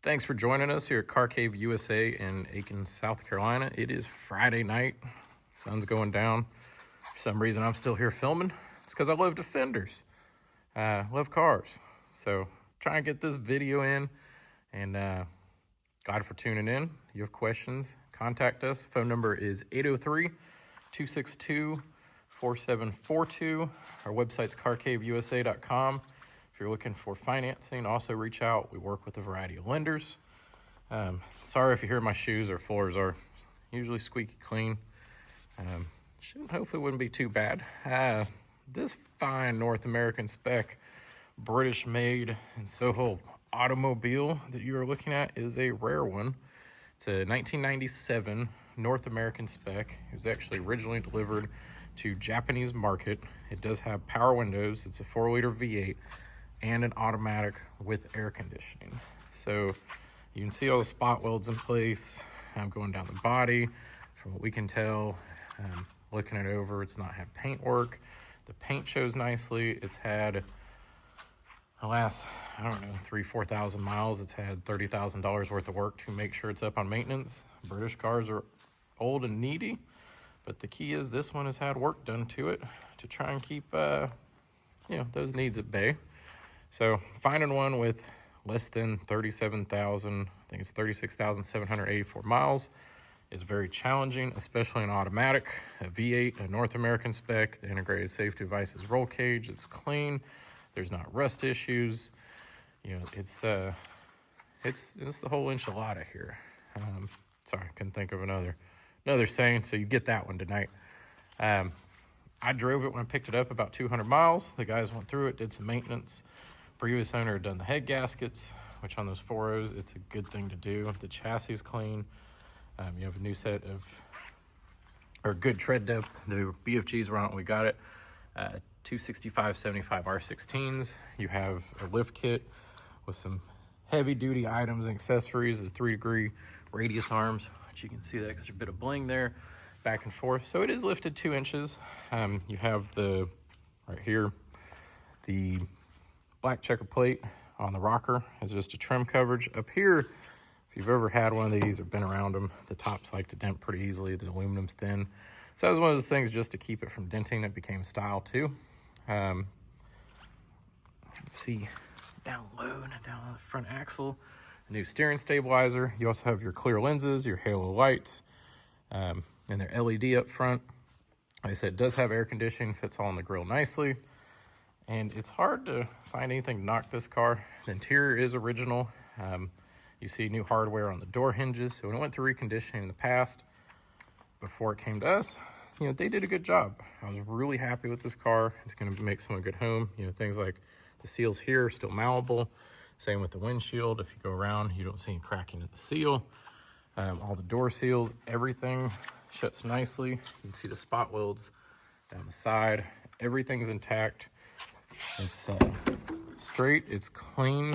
Thanks for joining us here at Car Cave USA in Aiken, South Carolina. It is Friday night. Sun's going down. For some reason, I'm still here filming. It's because I love Defenders. Love cars. So try and get this video in. And glad for tuning in. You have questions, contact us. Phone number is 803-262-4742. Our website's carcaveusa.com. If you're looking for financing, also reach out. We work with a variety of lenders. Sorry if you hear my shoes. Our floors are usually squeaky clean. Hopefully wouldn't be too bad. This fine North American spec, British made and Soho automobile that you are looking at is a rare one. It's a 1997 North American spec. It was actually originally delivered to Japanese market. It does have power windows. It's a 4-liter V8 and an automatic with air conditioning. So you can see all the spot welds in place. I'm going down the body. From what we can tell, looking it over, it's not had paint work. The paint shows nicely. It's had the last, 3,000-4,000 miles. It's had $30,000 worth of work to make sure it's up on maintenance. British cars are old and needy, but the key is this one has had work done to it to try and keep those needs at bay. So finding one with less than 37,000, I think it's 36,784 miles, is very challenging, especially an automatic, a V8, a North American spec. The integrated safety devices roll cage, it's clean. There's not rust issues. It's the whole enchilada here. Sorry, couldn't think of another saying, so you get that one tonight. I drove it when I picked it up about 200 miles. The guys went through it, did some maintenance. Previous owner had done the head gaskets, which on those 4.0s, it's a good thing to do. The chassis is clean. You have a new set of, good tread depth. The BFGs were on it when we got it. 265/75 R16s. You have a lift kit with some heavy duty items and accessories, the 3-degree radius arms, which you can see that extra bit of bling there, back and forth. So it is lifted 2 inches. You have right here, the black checker plate on the rocker as just a trim coverage. Up here, if you've ever had one of these or been around them, the tops like to dent pretty easily. The aluminum's thin. So that was one of those things just to keep it from denting. It became style too. Let's see, down low and down on the front axle, a new steering stabilizer. You also have your clear lenses, your halo lights, and their LED up front. Like I said, it does have air conditioning, fits all in the grill nicely. And it's hard to find anything to knock this car. The interior is original. You see new hardware on the door hinges. So when it went through reconditioning in the past, before it came to us, they did a good job. I was really happy with this car. It's going to make someone a good home. Things like the seals here are still malleable. Same with the windshield. If you go around, you don't see any cracking in the seal. All the door seals, everything shuts nicely. You can see the spot welds down the side. Everything's intact. It's straight, it's clean.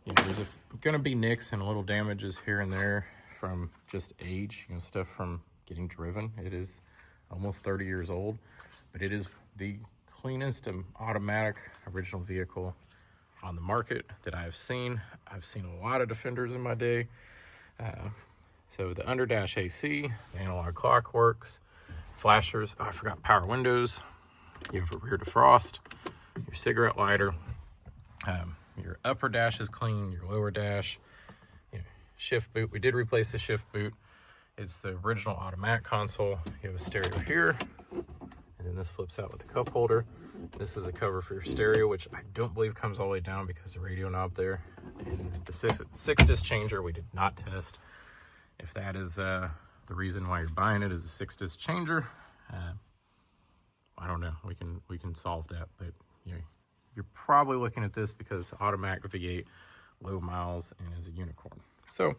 There's gonna be nicks and little damages here and there from just age, stuff from getting driven. It is almost 30 years old, but it is the cleanest and automatic original vehicle on the market that I've seen. I've seen a lot of Defenders in my day. So the underdash AC, the analog clock works, flashers. Oh, I forgot power windows. You have a rear defrost, your cigarette lighter, your upper dash is clean, your lower dash, shift boot. We did replace the shift boot. It's the original automatic console. You have a stereo here, and then this flips out with the cup holder. This is a cover for your stereo, which I don't believe comes all the way down because the radio knob there. And the six disc changer, we did not test. If that is the reason why you're buying it, is a 6-disc changer. I don't know. We can solve that, but you're probably looking at this because automatic V8, low miles, and is a unicorn. So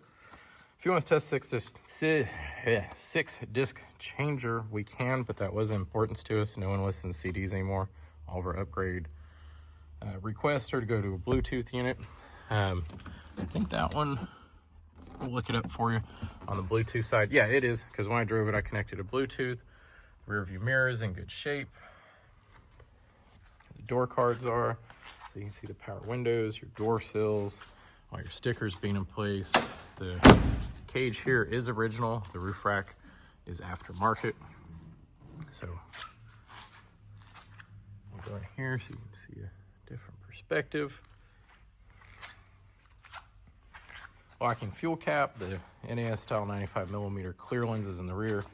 if you want to test 6-disc changer, we can, but that was importance to us. No one listens to CDs anymore. All of our upgrade requests are to go to a Bluetooth unit. I think that one, we'll look it up for you on the Bluetooth side. Yeah, it is, because when I drove it, I connected to Bluetooth. Rear view mirror is in good shape. The door cards are, so you can see the power windows, your door sills, All your stickers being in place. The cage here is original. The roof rack is aftermarket. So I'll go in here so you can see a different perspective. Locking fuel cap, the NAS style 95mm clear lenses in the rear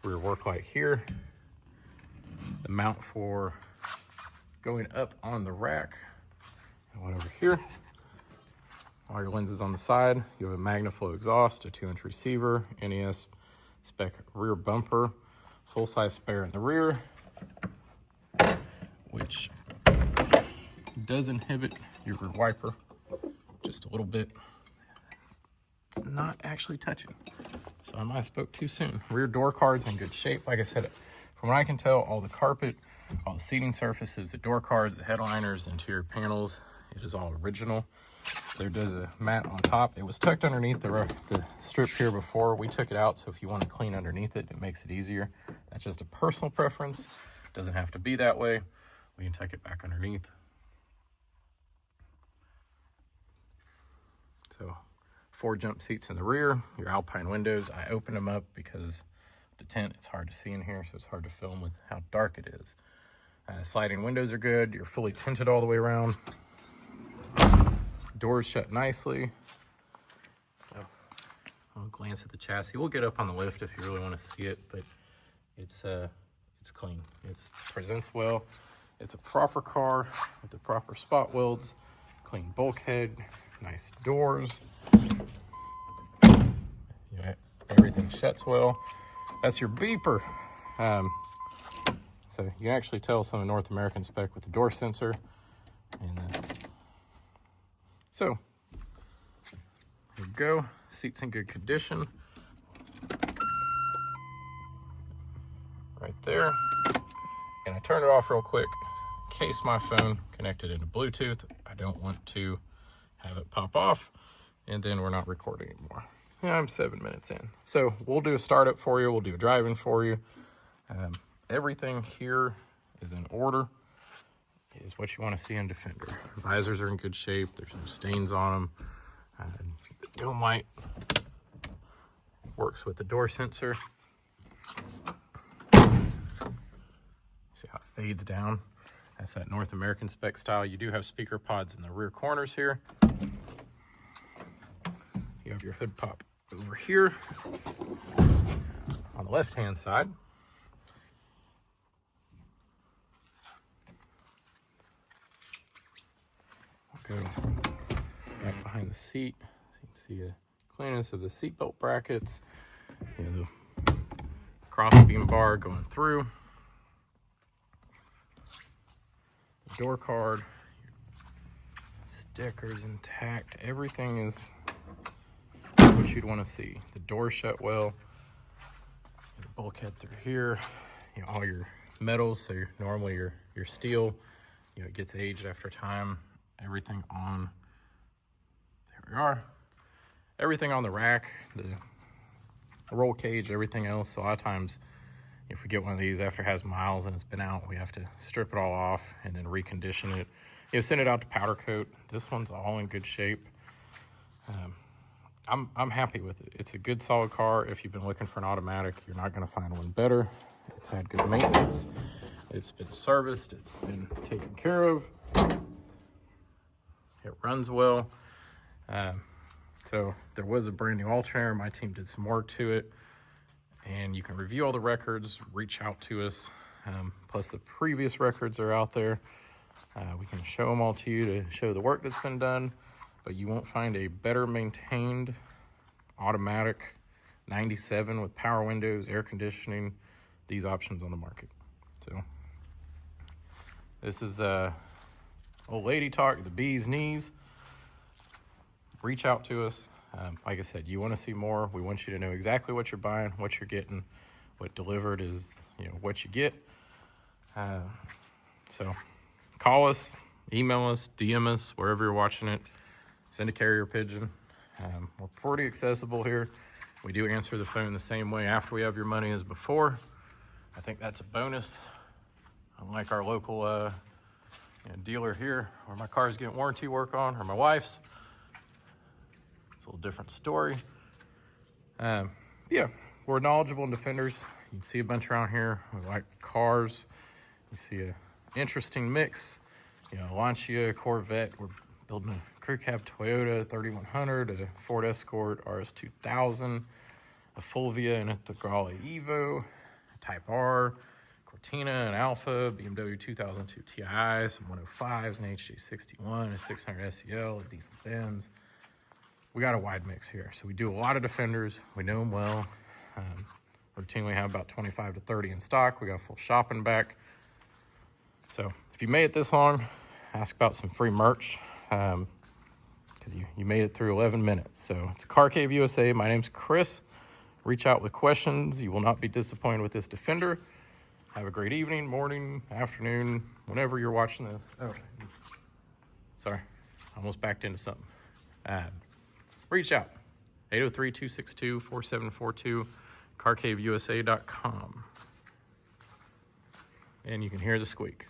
work light here. The mount for going up on the rack, and one over here. All your lenses on the side. You have a MagnaFlow exhaust, a 2-inch receiver, NAS Spec rear bumper, full-size spare in the rear, which does inhibit your rear wiper just a little bit. It's not actually touching, so I might have spoke too soon. Rear door card's in good shape. Like I said, from what I can tell, all the carpet, all the seating surfaces, the door cards, the headliners, interior panels, it is all original. There does a mat on top. It was tucked underneath the strip here before. We took it out, so if you want to clean underneath it, it makes it easier. That's just a personal preference. It doesn't have to be that way. We can tuck it back underneath. So 4 jump seats in the rear, your Alpine windows. I opened them up because the tent, it's hard to see in here, so it's hard to film with how dark it is. Sliding windows are good. You're fully tinted all the way around. Doors shut nicely. So I'll glance at the chassis. We'll get up on the lift if you really want to see it, but it's clean. It presents well. It's a proper car with the proper spot welds, clean bulkhead, nice doors. Yeah, everything shuts well. That's your beeper. So you can actually tell some of North American Spec with the door sensor. And so there you go. Seats in good condition. Right there. And I turned it off real quick in case my phone connected into Bluetooth. I don't want to have it pop off and then we're not recording anymore. Yeah, I'm 7 minutes in. So we'll do a startup for you. We'll do a drive-in for you. Everything here is in order. Is what you want to see in Defender. Visors are in good shape. There's no stains on them. The dome light works with the door sensor. See how it fades down? That's that North American Spec style. You do have speaker pods in the rear corners here. You have your hood pop over here on the left-hand side. Go right behind the seat so you can see the clearness of the seatbelt brackets. You know, the cross-beam bar going through. The door card, stickers intact. Everything is what you'd want to see. The door shut well. The bulkhead through here. You know, all your metals, so normally your steel, you know, it gets aged after time. Everything on, there we are. Everything on the rack, the roll cage, everything else. So a lot of times, if we get one of these after it has miles and it's been out, we have to strip it all off and then recondition it. You know, send it out to powder coat. This one's all in good shape. I'm happy with it. It's a good solid car. If you've been looking for an automatic, you're not gonna find one better. It's had good maintenance. It's been serviced. It's been taken care of. It runs well. So there was a brand new alternator. My team did some work to it. And you can review all the records, reach out to us. Plus the previous records are out there. We can show them all to you to show the work that's been done. But you won't find a better maintained automatic 97 with power windows, air conditioning, these options on the market. So this is old lady talk, the bee's knees. Reach out to us. Like I said, you want to see more. We want you to know exactly what you're buying, what you're getting. What delivered is, you know, what you get. So call us, email us, DM us, wherever you're watching it. Send a carrier pigeon. We're pretty accessible here. We do answer the phone the same way after we have your money as before. I think that's a bonus. Unlike our local dealer here, where my car's getting warranty work on, or my wife's. little different story. Yeah, we're knowledgeable in Defenders. You can see a bunch around here. We like cars. You see a interesting mix. You know, Lancia, Corvette. We're building a crew cab Toyota 3100, a Ford Escort RS 2000, a Fulvia and a Thagali Evo, a Type R, Cortina, an Alpha, BMW 2002 Ti, some 105s, an HJ61, a 600 SEL, a diesel Benz. We got a wide mix here. So we do a lot of Defenders. We know them well. Routinely have about 25 to 30 in stock. We got a full shopping back. So if you made it this long, ask about some free merch because you made it through 11 minutes. So it's Car Cave USA. My name's Chris. Reach out with questions. You will not be disappointed with this Defender. Have a great evening, morning, afternoon, whenever you're watching this. Oh, sorry, almost backed into something. Reach out, 803-262-4742, carcaveusa.com. And you can hear the squeak.